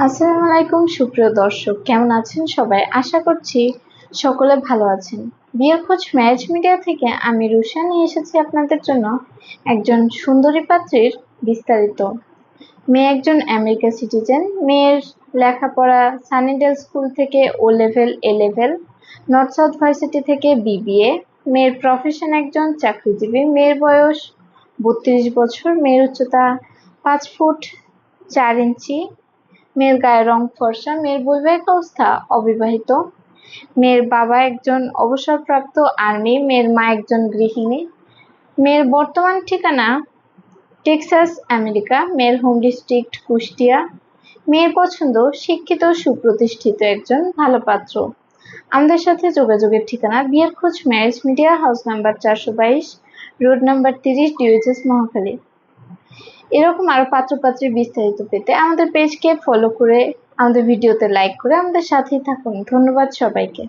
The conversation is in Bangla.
আসসালামু আলাইকুম সুপ্রিয় দর্শক, কেমন আছেন সবাই? আশা করছি সকলে ভালো আছেন। বিয়ের খোঁজ ম্যারেজ মিডিয়া থেকে আমি রুষা নিয়ে এসেছি আপনাদের জন্য একজন সুন্দরী পাত্রীর বিস্তারিত। মেয়ে একজন আমেরিকা সিটিজেন। মেয়ের লেখাপড়া সানিডেল স্কুল থেকে O level, A level, north south varsity থেকে বিবিএ। মেয়ের প্রফেশন একজন চাকরিজীবী। মেয়ের বয়স 32 বছর। মেয়ের উচ্চতা 5 ফুট 4 ইঞ্চি। মেয়ের গায়ের রং ফর্সা। মেয়ের বৈবাহিক অবস্থা অবিবাহিত। মেয়ের বাবা একজন অবসরপ্রাপ্ত আর্মি। মেয়ের মা একজন গৃহিণী। মেয়ের বর্তমান ঠিকানা টেক্সাস, আমেরিকা। মেয়ের হোম ডিস্ট্রিক্ট কুষ্টিয়া। মেয়ের পছন্দ শিক্ষিত সুপ্রতিষ্ঠিত একজন ভালো পাত্র। আমাদের সাথে যোগাযোগের ঠিকানা বিয়ের খোঁজ marriage media, house number 422, road number 30, DOHS, Mohakhali. এরকম আরো পাত্র-পাত্রীর বিস্তারিত পেতে আমাদের পেজকে ফলো করে, আমাদের ভিডিওতে লাইক করে আমাদের সাথেই থাকুন। ধন্যবাদ সবাইকে।